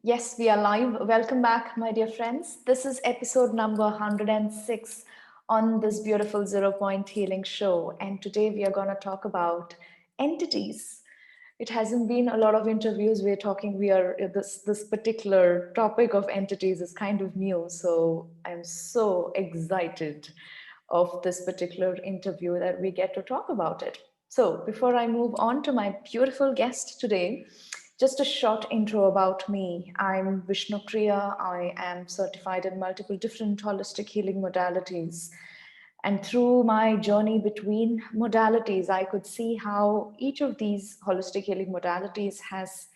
Yes, we are live. Welcome back, my dear friends. This is episode number 106 on this beautiful Zero Point Healing show. And today we are going to talk about entities. It hasn't been a lot of interviews. This particular topic of entities is kind of new. So I'm so excited of this particular interview that we get to talk about it. So before I move on to my beautiful guest today, just a short intro about me. I'm Vishnupriya. I am certified in multiple different holistic healing modalities. And through my journey between modalities, I could see how each of these holistic healing modalities has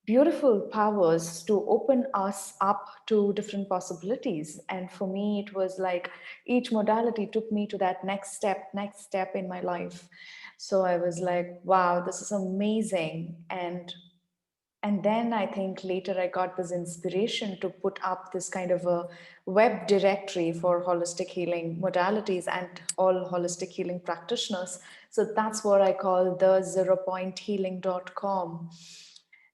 beautiful powers to open us up to different possibilities. And for me, it was like each modality took me to that next step in my life. So I was like, wow, this is amazing. And then I think later I got this inspiration to put up this kind of a web directory for holistic healing modalities and all holistic healing practitioners. So that's what I call the zeropointhealing.com.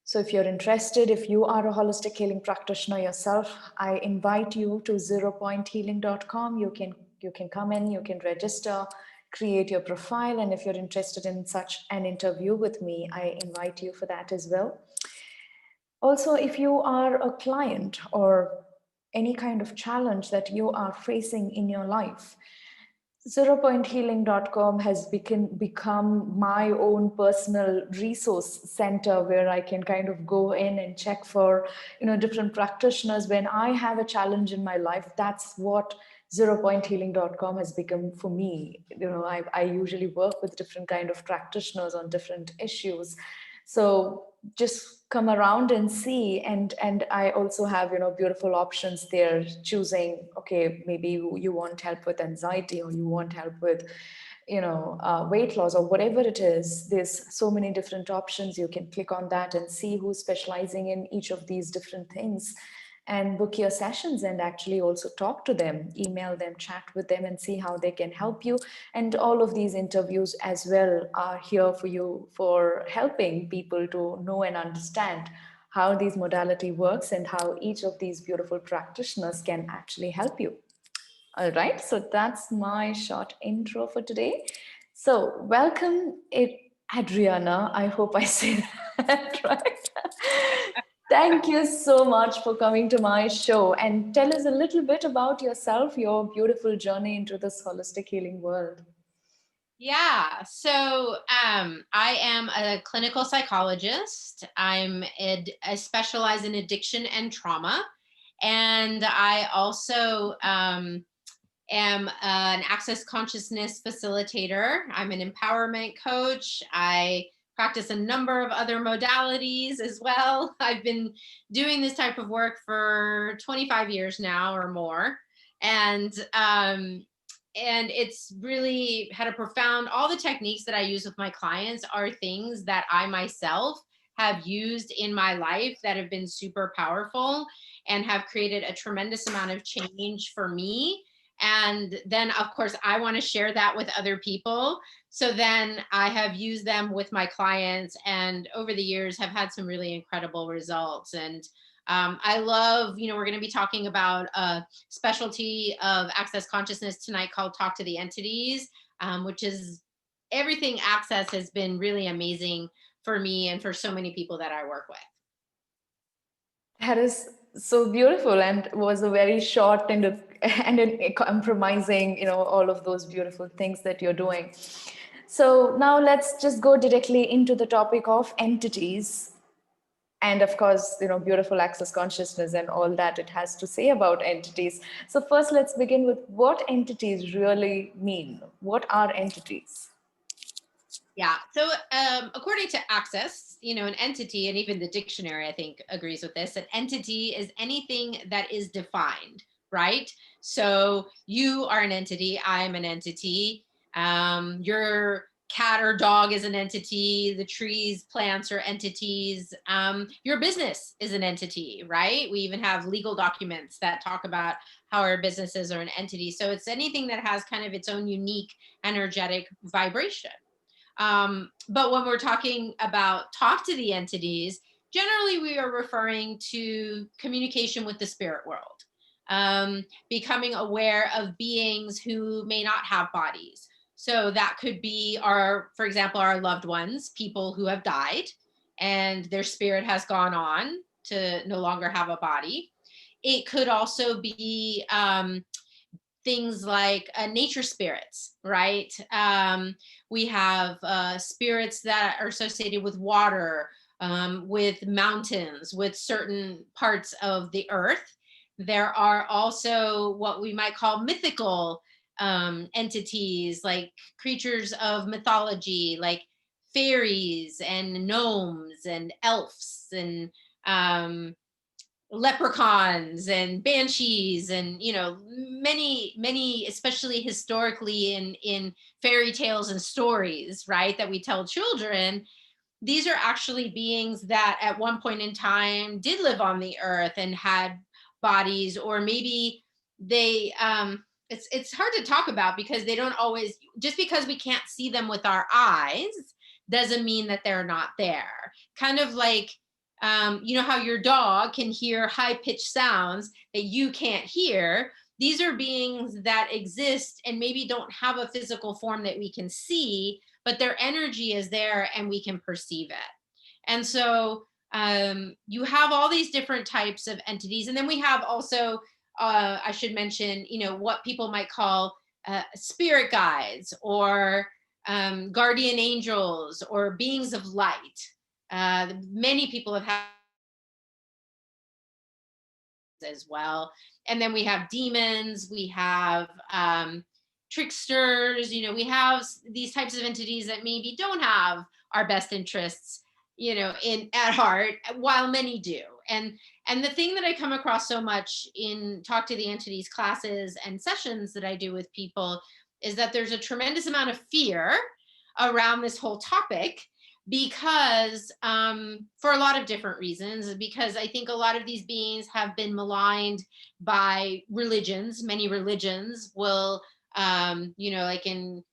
So if you're interested, if you are a holistic healing practitioner yourself, I invite you to zeropointhealing.com. You can come in, you can register, create your profile, and if you're interested in such an interview with me, I invite you for that as well. Also, if you are a client or any kind of challenge that you are facing in your life, zeropointhealing.com has become my own personal resource center where I can kind of go in and check for different practitioners when I have a challenge in my life. That's what zeropointhealing.com has become for me. I usually work with different kind of practitioners on different issues. So just come around and see. And I also have beautiful options there, choosing, okay, maybe you want help with anxiety, or you want help with weight loss, or whatever it is. There's so many different options. You can click on that and see who's specializing in each of these different things, and book your sessions, and actually also talk to them, email them, chat with them, and see how they can help you. And all of these interviews as well are here for you, for helping people to know and understand how these modality works and how each of these beautiful practitioners can actually help you. All right, so that's my short intro for today. So welcome, Adriana. I hope I say that right. Thank you so much for coming to my show, and tell us a little bit about yourself, your beautiful journey into this holistic healing world. I am a clinical psychologist. I specialize in addiction and trauma, and I also am an access consciousness facilitator. I'm an empowerment coach. I practice a number of other modalities as well. I've been doing this type of work for 25 years now or more. And and it's really had a profound, all the techniques that I use with my clients are things that I myself have used in my life that have been super powerful and have created a tremendous amount of change for me. And then, of course, I want to share that with other people. So then I have used them with my clients, and over the years have had some really incredible results. And I love, we're going to be talking about a specialty of access consciousness tonight called Talk to the Entities, which is everything access has been really amazing for me and for so many people that I work with. That is so beautiful, and was a very short and compromising, all of those beautiful things that you're doing. So now let's just go directly into the topic of entities. And of course, beautiful access consciousness and all that it has to say about entities. So first, let's begin with what entities really mean. What are entities? Yeah. So, according to Access, an entity, and even the dictionary, I think, agrees with this, an entity is anything that is defined, right? So, you are an entity, I'm an entity, your cat or dog is an entity, the trees, plants are entities, your business is an entity, right? We even have legal documents that talk about how our businesses are an entity. So, it's anything that has kind of its own unique energetic vibration. But when we're talking about talk to the entities, generally we are referring to communication with the spirit world, becoming aware of beings who may not have bodies. So that could be our, for example, our loved ones, people who have died and their spirit has gone on to no longer have a body. It could also be things like nature spirits, right? We have spirits that are associated with water, with mountains, with certain parts of the earth. There are also what we might call mythical entities, like creatures of mythology, like fairies and gnomes and elves and leprechauns and banshees, and many, especially historically in fairy tales and stories, right, that we tell children. These are actually beings that at one point in time did live on the earth and had bodies, or maybe they it's hard to talk about because they don't always, just because we can't see them with our eyes doesn't mean that they're not there. Kind of like you know how your dog can hear high pitched sounds that you can't hear. These are beings that exist and maybe don't have a physical form that we can see, but their energy is there and we can perceive it. And so you have all these different types of entities. And then we have also, I should mention, what people might call spirit guides, or guardian angels, or beings of light. Many people have had as well. And then we have demons, we have tricksters, we have these types of entities that maybe don't have our best interests, in at heart, while many do. And the thing that I come across so much in Talk to the Entities classes and sessions that I do with people is that there's a tremendous amount of fear around this whole topic, because for a lot of different reasons, because I think a lot of these beings have been maligned by religions. Many religions will like in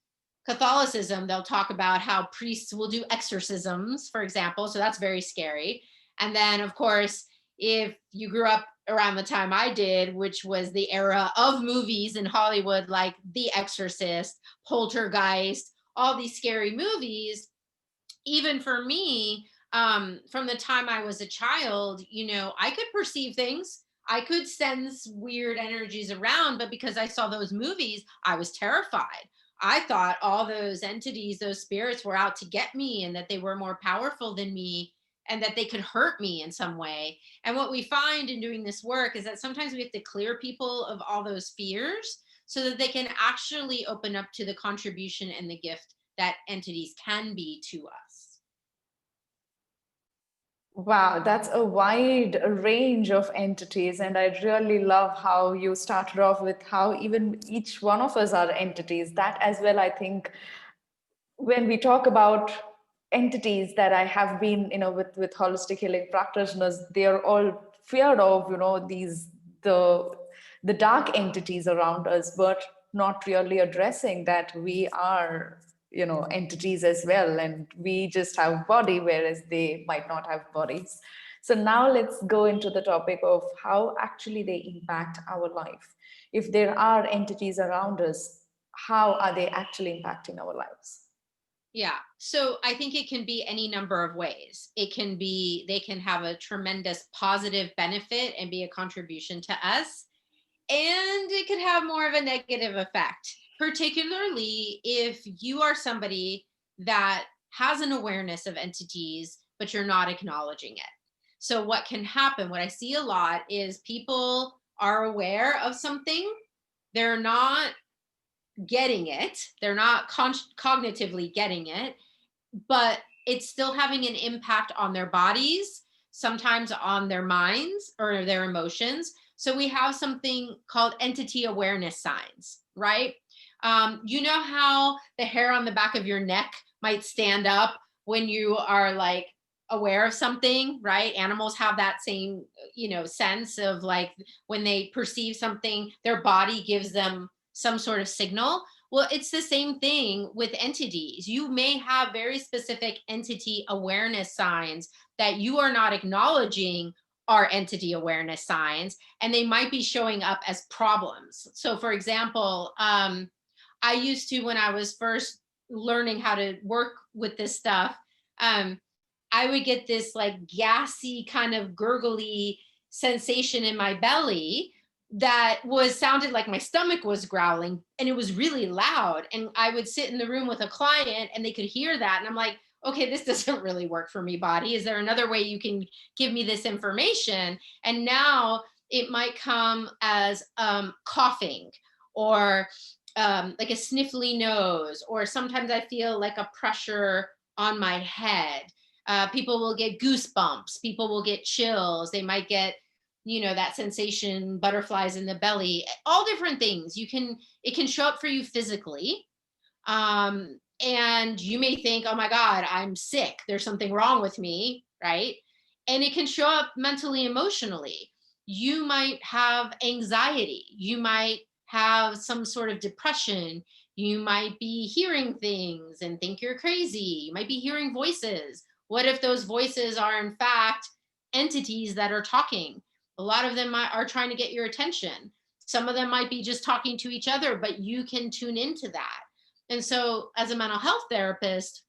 Catholicism, they'll talk about how priests will do exorcisms, for example. So that's very scary. And then, of course, if you grew up around the time I did, which was the era of movies in Hollywood, like The Exorcist, Poltergeist, all these scary movies, even for me, from the time I was a child, I could perceive things. I could sense weird energies around, but because I saw those movies, I was terrified. I thought all those entities, those spirits were out to get me, and that they were more powerful than me, and that they could hurt me in some way. And what we find in doing this work is that sometimes we have to clear people of all those fears so that they can actually open up to the contribution and the gift that entities can be to us. Wow, that's a wide range of entities. And I really love how you started off with how even each one of us are entities. That as well, I think, when we talk about entities that I have been, with holistic healing practitioners, they are all feared of, the dark entities around us, but not really addressing that we are, entities as well, and we just have body, whereas they might not have bodies. So now let's go into the topic of how actually they impact our life. If there are entities around us, how are they actually impacting our lives? Yeah. So I think it can be any number of ways. They can have a tremendous positive benefit and be a contribution to us. And it could have more of a negative effect, particularly if you are somebody that has an awareness of entities, but you're not acknowledging it. So what can happen, what I see a lot is people are aware of something, they're not getting it, they're not cognitively getting it, but it's still having an impact on their bodies, sometimes on their minds or their emotions. So we have something called entity awareness signs, right? You know how the hair on the back of your neck might stand up when you are like aware of something, right? Animals have that same, sense of like when they perceive something, their body gives them some sort of signal. Well, it's the same thing with entities. You may have very specific entity awareness signs that you are not acknowledging are entity awareness signs, and they might be showing up as problems. So, for example, I used to, when I was first learning how to work with this stuff, um, I would get this like gassy kind of gurgly sensation in my belly that was sounded like my stomach was growling, and it was really loud, and I would sit in the room with a client and they could hear that, and I'm like, okay, this doesn't really work for me, body. Is there another way you can give me this information? And now it might come as coughing, or like a sniffly nose, or sometimes I feel like a pressure on my head. People will get goosebumps, people will get chills, they might get, that sensation, butterflies in the belly, all different things. It can show up for you physically. And you may think, oh my God, I'm sick, there's something wrong with me, right? And it can show up mentally, emotionally. You might have anxiety, you might have some sort of depression, you might be hearing things and think you're crazy, you might be hearing voices. What if those voices are in fact entities that are talking? A lot of them are trying to get your attention. Some of them might be just talking to each other, but you can tune into that. And so, as a mental health therapist,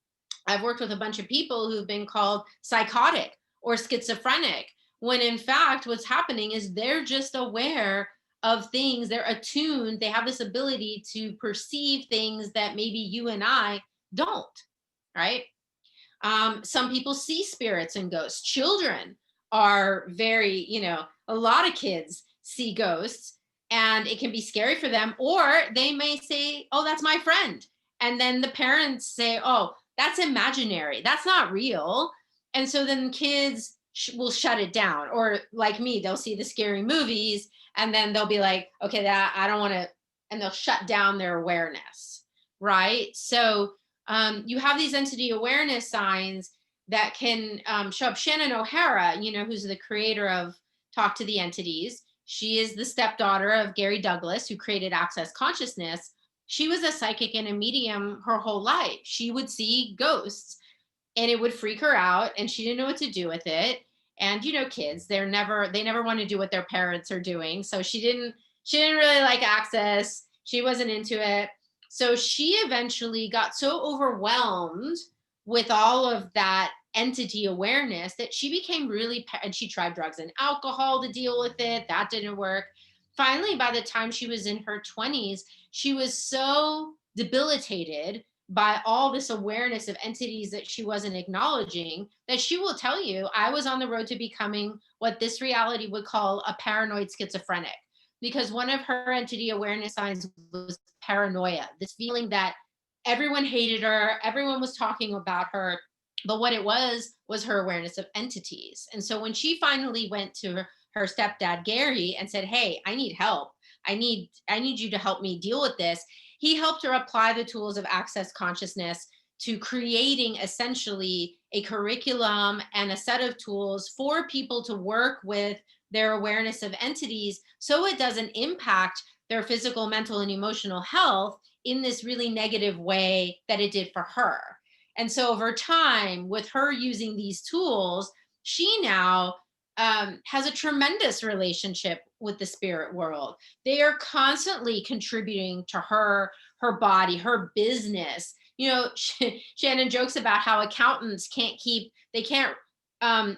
I've worked with a bunch of people who've been called psychotic or schizophrenic, when in fact, what's happening is they're just aware of things, they're attuned, they have this ability to perceive things that maybe you and I don't, right? Some people see spirits and ghosts. Children are very, a lot of kids see ghosts, and it can be scary for them. Or they may say, oh, that's my friend. And then the parents say, oh, that's imaginary, that's not real. And so then kids will shut it down. Or like me, they'll see the scary movies and then they'll be like, okay, that I don't want to, and they'll shut down their awareness. Right. So you have these entity awareness signs that can show up. Shannon O'Hara, who's the creator of Talk to the Entities. She is the stepdaughter of Gary Douglas, who created Access Consciousness. She was a psychic and a medium her whole life. She would see ghosts and it would freak her out and she didn't know what to do with it. And kids, they never want to do what their parents are doing. So she didn't really like Access. She wasn't into it. So she eventually got so overwhelmed with all of that entity awareness that she became really, and she tried drugs and alcohol to deal with it. That didn't work. Finally, by the time she was in her 20s, she was so debilitated by all this awareness of entities that she wasn't acknowledging that she will tell you, I was on the road to becoming what this reality would call a paranoid schizophrenic, because one of her entity awareness signs was paranoia, this feeling that everyone hated her, everyone was talking about her, but what it was her awareness of entities. And so when she finally went to her stepdad Gary and said, hey, I need help, I need you to help me deal with this, he helped her apply the tools of Access Consciousness to creating essentially a curriculum and a set of tools for people to work with their awareness of entities so it doesn't impact their physical, mental, and emotional health in this really negative way that it did for her. And so over time, with her using these tools, she now has a tremendous relationship with the spirit world. They are constantly contributing to her body, her business. Shannon jokes about how accountants can't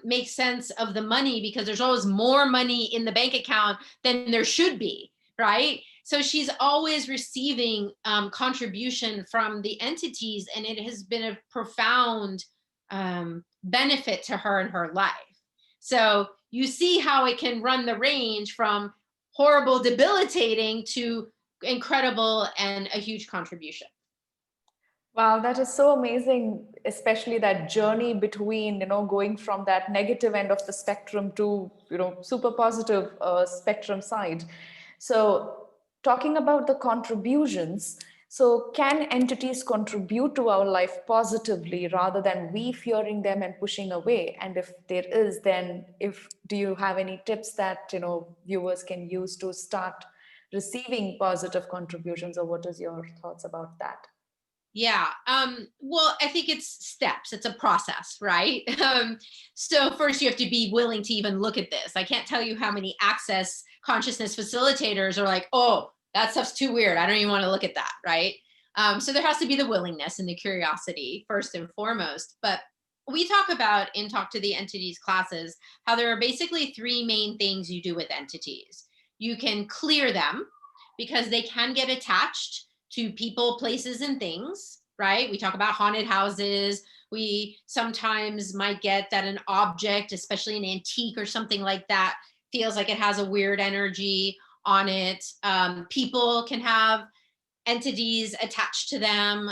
make sense of the money because there's always more money in the bank account than there should be, right? So she's always receiving contribution from the entities, and it has been a profound benefit to her in her life. So you see how it can run the range from horrible, debilitating to incredible and a huge contribution. Wow, that is so amazing, especially that journey between, going from that negative end of the spectrum to, super positive spectrum side. So talking about the contributions, so can entities contribute to our life positively rather than we fearing them and pushing away? And if there is, then do you have any tips that, viewers can use to start receiving positive contributions, or what is your thoughts about that? Yeah. Well, I think it's steps. It's a process, right? So first you have to be willing to even look at this. I can't tell you how many access consciousness facilitators are like, oh, that stuff's too weird. I don't even want to look at that, right? So there has to be the willingness and the curiosity first and foremost. But we talk about in Talk to the Entities classes how there are basically three main things you do with entities. You can clear them because they can get attached to people, places, and things, right? We talk about haunted houses. We sometimes might get that an object, especially an antique or something like that, feels like it has a weird energy on it. People can have entities attached to them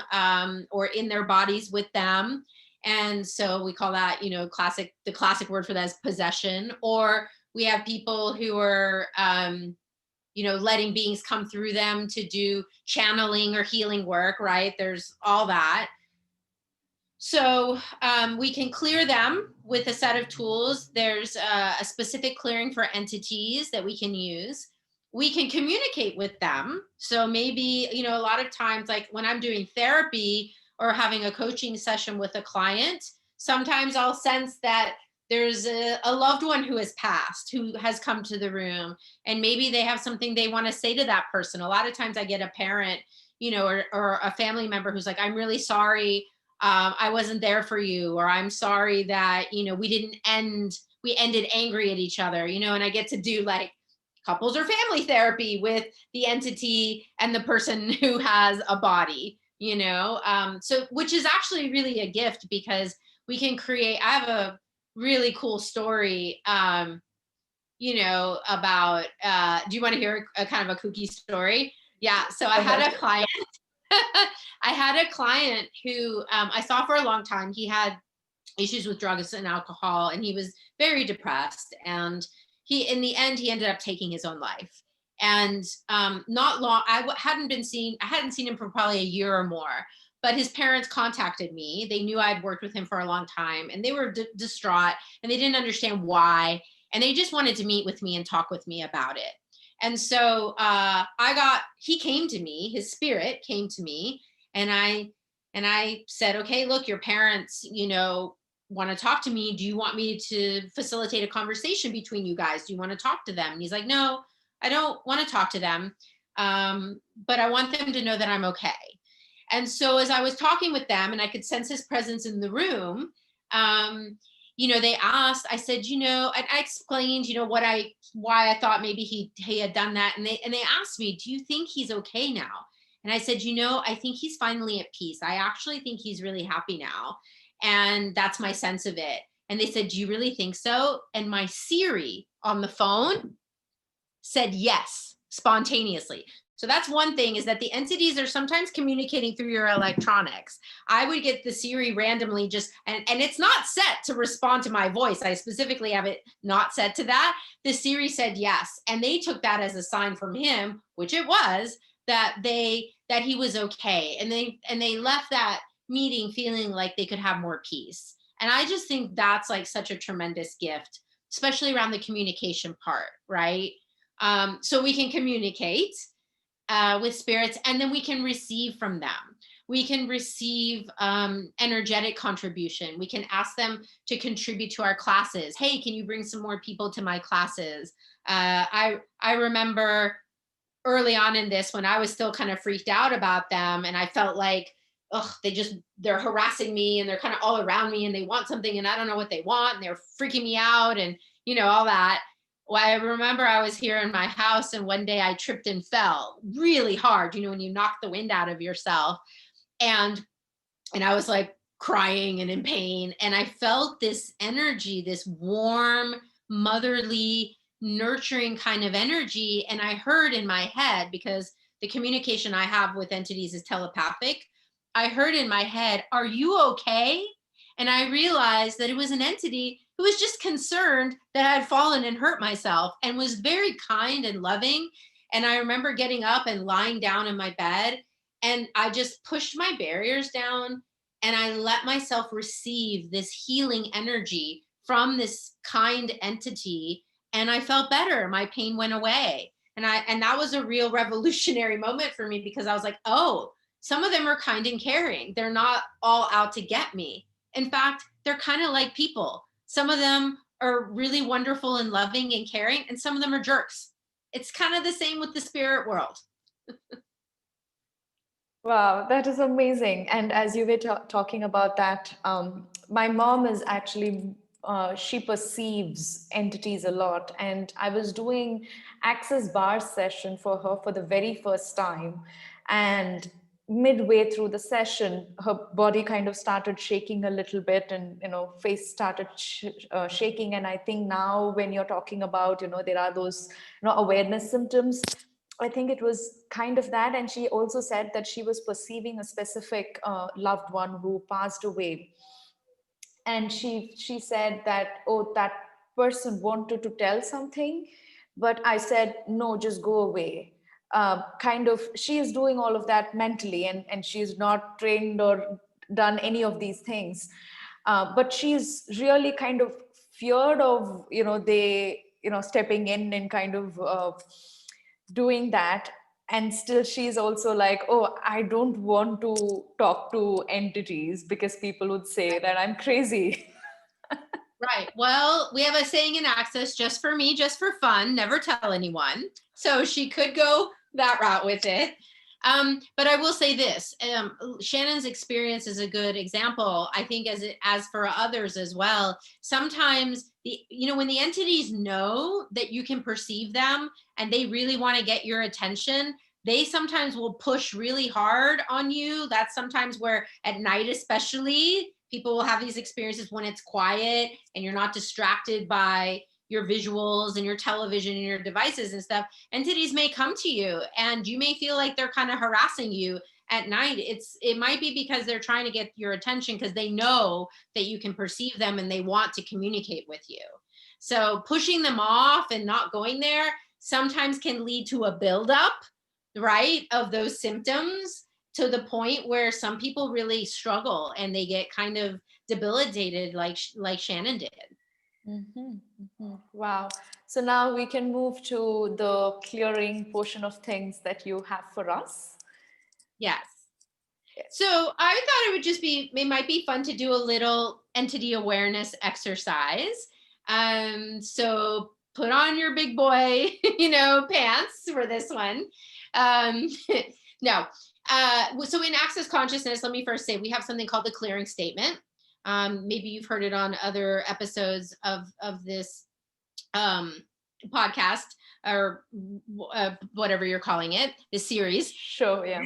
or in their bodies with them. And so we call that, the classic word for that is possession. Or we have people who are, letting beings come through them to do channeling or healing work, right? There's all that. So we can clear them with a set of tools. There's a specific clearing for entities that we can use. We can communicate with them. So maybe, a lot of times, like when I'm doing therapy or having a coaching session with a client, sometimes I'll sense that there's a loved one who has passed, who has come to the room, and maybe they have something they want to say to that person. A lot of times I get a parent, or a family member who's like, I'm really sorry I wasn't there for you, or I'm sorry that, we ended angry at each other, and I get to do like couples or family therapy with the entity and the person who has a body, so which is actually really a gift because we can create. I have a really cool story, about, do you want to hear a kind of a kooky story? Yeah. So I had a client I had a client who I saw for a long time. He had issues with drugs and alcohol, and he was very depressed. And in the end, he ended up taking his own life. And not long, I hadn't seen him for probably a year or more. But his parents contacted me. They knew I'd worked with him for a long time, and they were distraught, and they didn't understand why. And they just wanted to meet with me and talk with me about it. And so he came to me, his spirit came to me, and I said, okay, look, your parents, want to talk to me. Do you want me to facilitate a conversation between you guys? Do you want to talk to them? And he's like, no, I don't want to talk to them. But I want them to know that I'm okay. And so as I was talking with them and I could sense his presence in the room, they asked, I said, I explained, why I thought maybe he had done that. And they asked me, do you think he's okay now? And I said, I think he's finally at peace. I actually think he's really happy now. And that's my sense of it. And they said, do you really think so? And my Siri on the phone said yes, spontaneously. So that's one thing, is that the entities are sometimes communicating through your electronics. I would get the Siri randomly and it's not set to respond to my voice. I specifically have it not set to that. The Siri said yes. And they took that as a sign from him, which it was, that he was okay. And they left that meeting feeling like they could have more peace. And I just think that's like such a tremendous gift, especially around the communication part, right? So we can communicate with spirits, and then we can receive from them. We can receive energetic contribution. We can ask them to contribute to our classes. Hey, can you bring some more people to my classes? I remember early on in this, when I was still kind of freaked out about them, and I felt like, they're harassing me, and they're kind of all around me, and they want something, and I don't know what they want, and they're freaking me out, and all that. Well, I remember I was here in my house, and one day I tripped and fell really hard, when you knock the wind out of yourself. And I was like crying and in pain. And I felt this energy, this warm, motherly, nurturing kind of energy. And I heard in my head, because the communication I have with entities is telepathic, I heard in my head, are you okay? And I realized that it was an entity who was just concerned that I had fallen and hurt myself, and was very kind and loving. And I remember getting up and lying down in my bed, and I just pushed my barriers down, and I let myself receive this healing energy from this kind entity. And I felt better. My pain went away. And that was a real revolutionary moment for me, because I was like, oh, some of them are kind and caring. They're not all out to get me. In fact, they're kind of like people. Some of them are really wonderful and loving and caring, and some of them are jerks. It's kind of the same with the spirit world. Wow, that is amazing. And as you were talking about that, my mom is actually, she perceives entities a lot. And I was doing access bar session for her for the very first time. And midway through the session, her body kind of started shaking a little bit, and, face started shaking. And I think now when you're talking about, there are those, awareness symptoms, I think it was kind of that. And she also said that she was perceiving a specific loved one who passed away. And she said that, oh, that person wanted to tell something, but I said, no, just go away. Kind of, she is doing all of that mentally, and she's not trained or done any of these things. But she's really kind of feared of, they, stepping in and kind of doing that. And still she's also like, oh, I don't want to talk to entities because people would say that I'm crazy. Right. Well, we have a saying in Access: just for me, just for fun, never tell anyone. So she could go that route with it. But I will say this: Shannon's experience is a good example, I think, as for others as well. Sometimes when the entities know that you can perceive them and they really want to get your attention, they sometimes will push really hard on you. That's sometimes where, at night especially, people will have these experiences when it's quiet and you're not distracted by your visuals and your television and your devices and stuff. Entities may come to you and you may feel like they're kind of harassing you at night. It might be because they're trying to get your attention, because they know that you can perceive them and they want to communicate with you. So pushing them off and not going there sometimes can lead to a buildup, right, of those symptoms, to the point where some people really struggle and they get kind of debilitated, like Shannon did. Mm-hmm, mm-hmm. Wow. So now we can move to the clearing portion of things that you have for us. Yes. So I thought it might be fun to do a little entity awareness exercise. So put on your big boy, pants for this one. Um, no. So in Access Consciousness, let me first say we have something called the clearing statement. Maybe you've heard it on other episodes of this podcast, or whatever you're calling it, this series. Sure, yeah.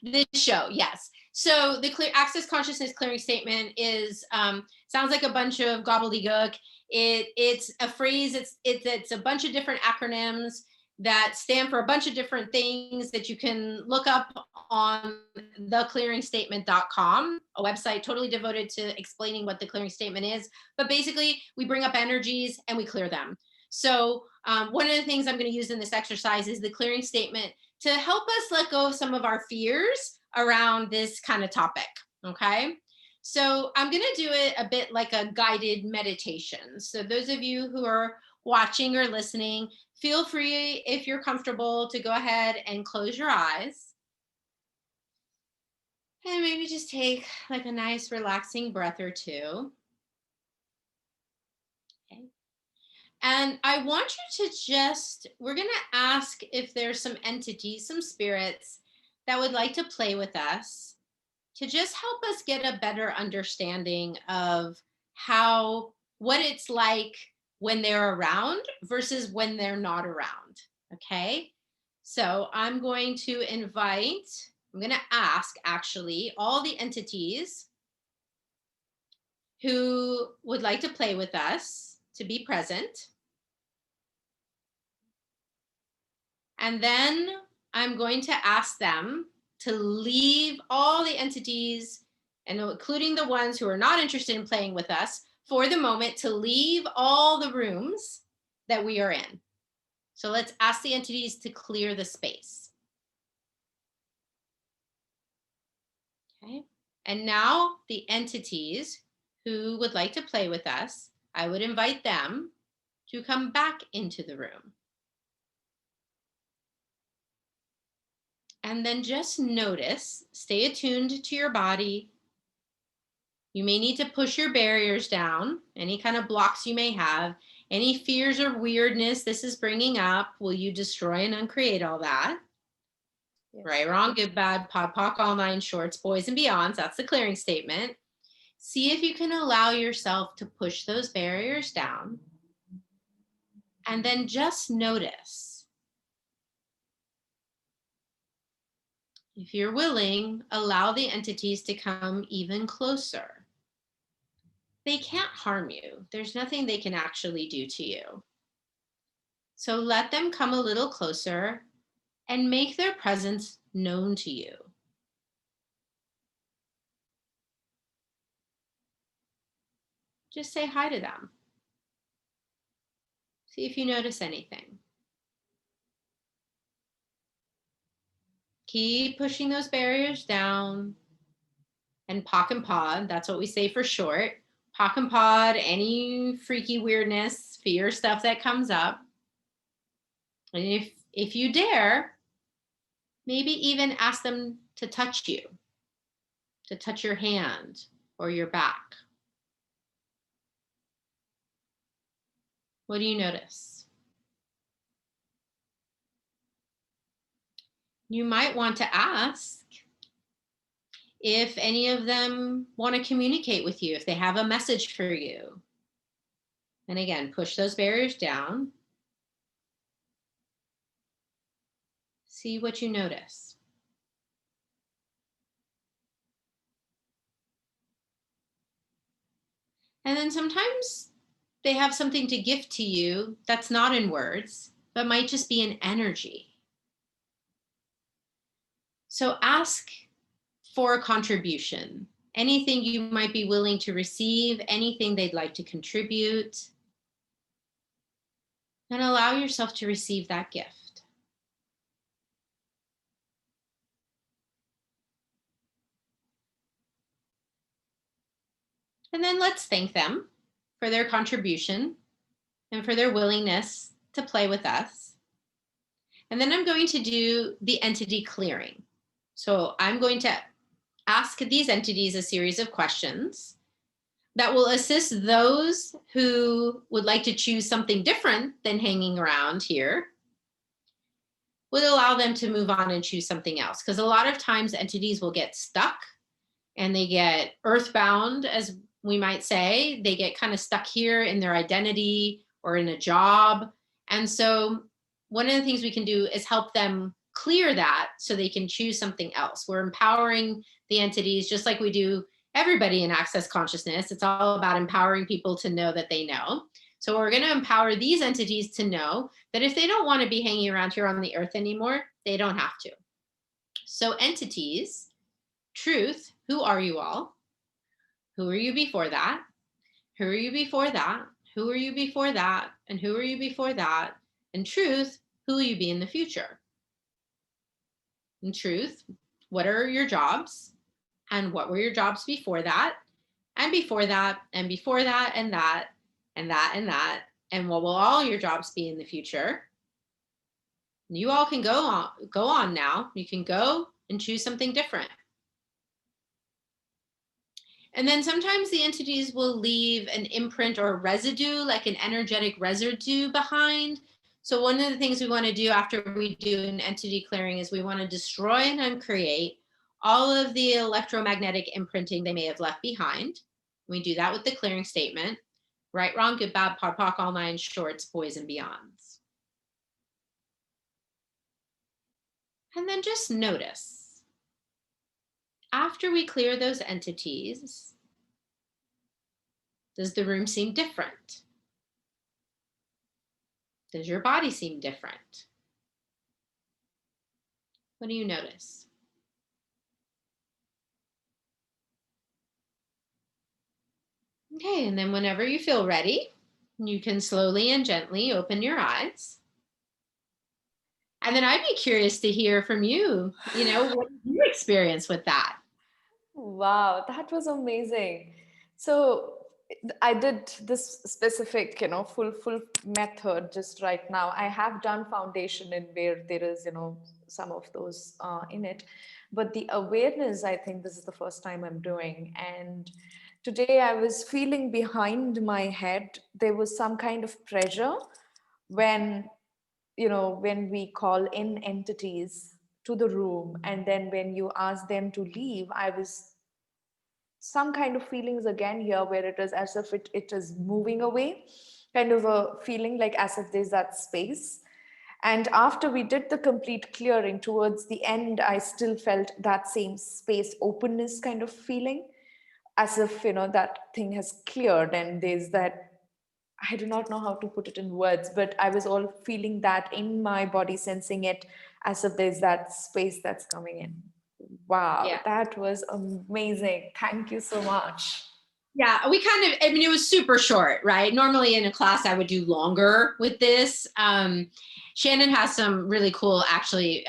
This show, yes. So the Access Consciousness clearing statement is sounds like a bunch of gobbledygook. It's a phrase. It's a bunch of different acronyms that stand for a bunch of different things that you can look up on theclearingstatement.com, a website totally devoted to explaining what the clearing statement is. But basically, we bring up energies and we clear them. So one of the things I'm going to use in this exercise is the clearing statement to help us let go of some of our fears around this kind of topic. Okay. So I'm going to do it a bit like a guided meditation. So those of you who are watching or listening, feel free, if you're comfortable, to go ahead and close your eyes. And maybe just take like a nice relaxing breath or two. Okay. And I want you to we're going to ask if there's some entities, some spirits that would like to play with us, to just help us get a better understanding of what it's like when they're around versus when they're not around. Okay. So I'm going to ask actually all the entities who would like to play with us to be present. And then I'm going to ask them to leave all the entities, and including the ones who are not interested in playing with us, for the moment, to leave all the rooms that we are in. So let's ask the entities to clear the space. Okay. And now the entities who would like to play with us, I would invite them to come back into the room. And then just notice, stay attuned to your body. You may need to push your barriers down, any kind of blocks you may have, any fears or weirdness this is bringing up. Will you destroy and uncreate all that? Yes. Right, wrong, good, bad, pod, poc, all nine shorts, boys and beyonds. That's the clearing statement. See if you can allow yourself to push those barriers down. And then just notice. If you're willing, allow the entities to come even closer. They can't harm you. There's nothing they can actually do to you. So let them come a little closer and make their presence known to you. Just say hi to them. See if you notice anything. Keep pushing those barriers down. And POC and POD, that's what we say for short. POC and POD, any freaky weirdness, fear stuff that comes up. And if you dare, maybe even ask them to touch you, to touch your hand or your back. What do you notice? You might want to ask if any of them want to communicate with you, if they have a message for you. And again, push those barriers down. See what you notice. And then sometimes they have something to gift to you that's not in words, but might just be an energy. So ask for a contribution, anything you might be willing to receive, anything they'd like to contribute, and allow yourself to receive that gift. And then let's thank them for their contribution and for their willingness to play with us. And then I'm going to do the entity clearing. So I'm going to ask these entities a series of questions that will assist those who would like to choose something different than hanging around here, would allow them to move on and choose something else. Because a lot of times entities will get stuck and they get earthbound, as we might say. They get kind of stuck here in their identity or in a job. And so one of the things we can do is help them clear that so they can choose something else. We're empowering the entities just like we do everybody in Access Consciousness. It's all about empowering people to know that they know. So we're going to empower these entities to know that if they don't want to be hanging around here on the earth anymore, they don't have to. So entities, truth, who are you all? Who are you before that? Who are you before that? Who are you before that? And who are you before that? And truth, who will you be in the future? And truth, what are your jobs? And what were your jobs before that? And before that, and before that, and that, and that, and that. And what will all your jobs be in the future? You all can go on now. You can go and choose something different. And then sometimes the entities will leave an imprint or residue, like an energetic residue behind. So one of the things we want to do after we do an entity clearing is we want to destroy and uncreate all of the electromagnetic imprinting they may have left behind. We do that with the clearing statement. Right, wrong, good, bad, pod, poc, all nine shorts, boys and beyonds. And then just notice, after we clear those entities, does the room seem different? Does your body seem different? What do you notice? Okay, and then whenever you feel ready, you can slowly and gently open your eyes. And then I'd be curious to hear from you, what did you experience with that? Wow, that was amazing. So I did this specific, full method just right now. I have done foundation in where there is, some of those in it. But the awareness, I think this is the first time I'm doing. And today I was feeling behind my head, there was some kind of pressure when, when we call in entities to the room, and then when you ask them to leave, I was some kind of feelings again here where it is as if it is moving away, kind of a feeling like as if there's that space. And after we did the complete clearing towards the end, I still felt that same space openness kind of feeling, as if that thing has cleared, and there's that, I do not know how to put it in words, but I was all feeling that in my body, sensing it as if there's that space that's coming in. Wow, Yeah. that was amazing. Thank you so much. Yeah, we kind of, I mean, it was super short, right? Normally in a class, I would do longer with this. Shannon has some really cool, actually,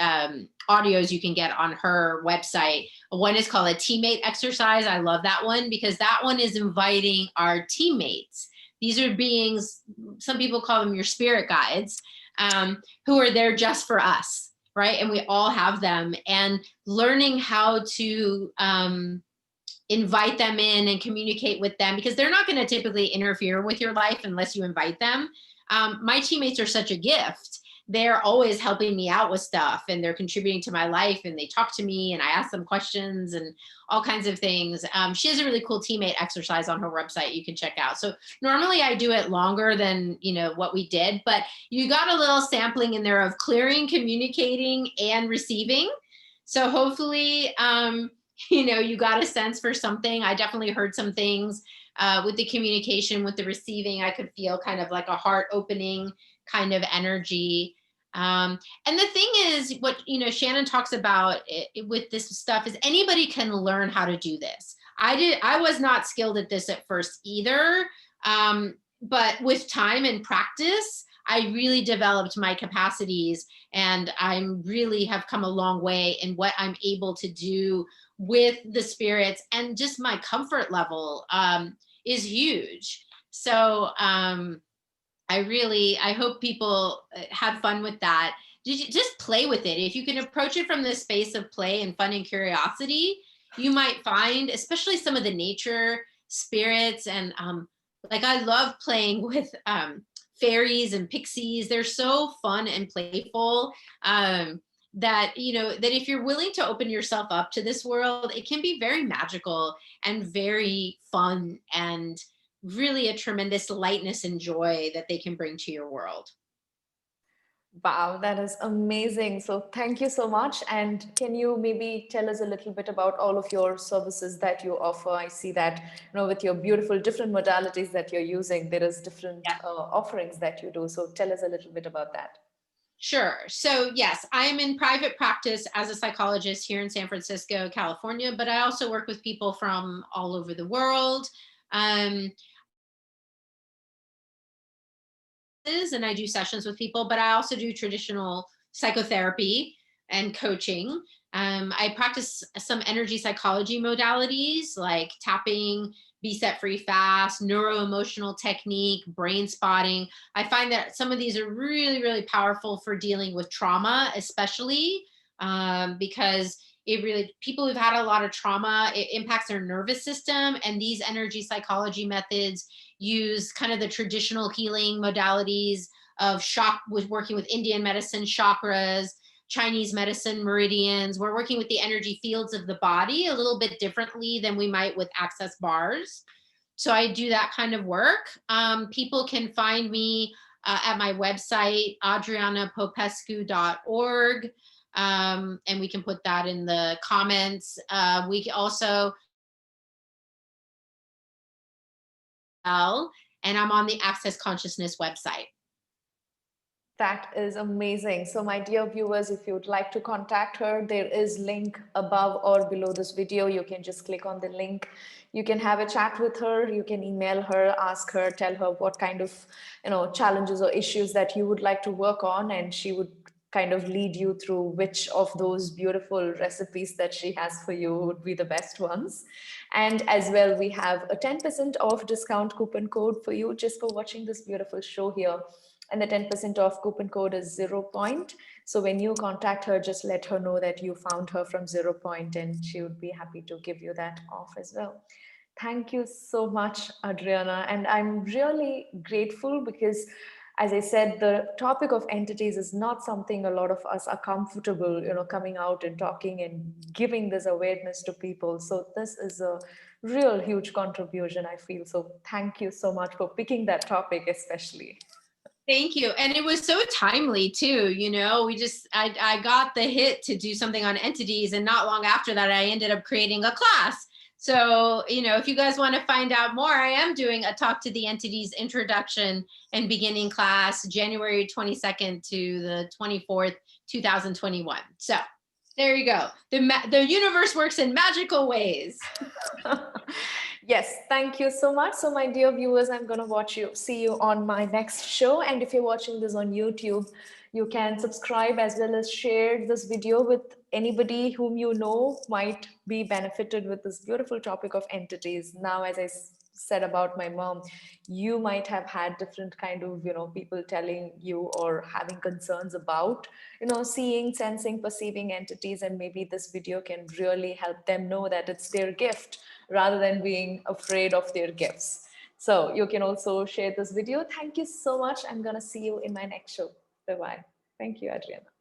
audios you can get on her website. One is called a teammate exercise. I love that one because that one is inviting our teammates. These are beings, some people call them your spirit guides, who are there just for us, right? And we all have them. And learning how to invite them in and communicate with them, because they're not going to typically interfere with your life unless you invite them. My teammates are such a gift. They're always helping me out with stuff, and they're contributing to my life, and they talk to me, and I ask them questions and all kinds of things. She has a really cool teammate exercise on her website you can check out. So normally I do it longer than what we did, but you got a little sampling in there of clearing, communicating, and receiving. So hopefully you got a sense for something. I definitely heard some things with the communication, with the receiving. I could feel kind of like a heart opening kind of energy. And the thing is, what Shannon talks about with this stuff is anybody can learn how to do this. I was not skilled at this at first either, but with time and practice, I really developed my capacities, and I really have come a long way in what I'm able to do with the spirits, and just my comfort level is huge. So I hope people had fun with that. Just play with it. If you can approach it from the space of play and fun and curiosity, you might find, especially some of the nature spirits, and like I love playing with fairies and pixies. They're so fun and playful. That if you're willing to open yourself up to this world, it can be very magical and very fun, and really a tremendous lightness and joy that they can bring to your world. Wow, that is amazing. So thank you so much. And can you maybe tell us a little bit about all of your services that you offer? I see that, with your beautiful different modalities that you're using, there is different Yeah. offerings that you do. So tell us a little bit about that. Sure. So yes, I am in private practice as a psychologist here in San Francisco, California, but I also work with people from all over the world. And I do sessions with people, but I also do traditional psychotherapy and coaching. I practice some energy psychology modalities like tapping, be set free fast, neuro-emotional technique, brain spotting. I find that some of these are really, really powerful for dealing with trauma, especially because people who've had a lot of trauma, it impacts their nervous system. And these energy psychology methods use kind of the traditional healing modalities of with working with Indian medicine, chakras, Chinese medicine, meridians. We're working with the energy fields of the body a little bit differently than we might with access bars. So I do that kind of work. People can find me at my website, adrianapopescu.org. And we can put that in the comments. We also, and I'm on the Access Consciousness website. That is amazing. So my dear viewers, if you'd like to contact her, there is link above or below this video. You can just click on the link. You can have a chat with her. You can email her, ask her, tell her what kind of, challenges or issues that you would like to work on. And she would kind of lead you through which of those beautiful recipes that she has for you would be the best ones. And as well, we have a 10% off discount coupon code for you just for watching this beautiful show here And the 10% off coupon code is 0 point. So when you contact her, just let her know that you found her from 0 point, and she would be happy to give you that off as well. Thank you so much, Adriana. And I'm really grateful because, as I said, the topic of entities is not something a lot of us are comfortable, coming out and talking and giving this awareness to people. So this is a real huge contribution, I feel. So thank you so much for picking that topic, especially. Thank you. And it was so timely too. I got the hit to do something on entities, and not long after that, I ended up creating a class. So, if you guys want to find out more, I am doing a Talk to the Entities introduction and beginning class January 22nd to the 24th, 2021. So there you go. The universe works in magical ways. Yes, thank you so much. So, my dear viewers, I'm going to see you on my next show. And if you're watching this on YouTube, you can subscribe as well as share this video with anybody whom you know might be benefited with this beautiful topic of entities. Now, as I said about my mom, you might have had different kind of, people telling you or having concerns about, seeing, sensing, perceiving entities, and maybe this video can really help them know that it's their gift rather than being afraid of their gifts. So you can also share this video. Thank you so much. I'm going to see you in my next show. Bye-bye. Thank you, Adriana.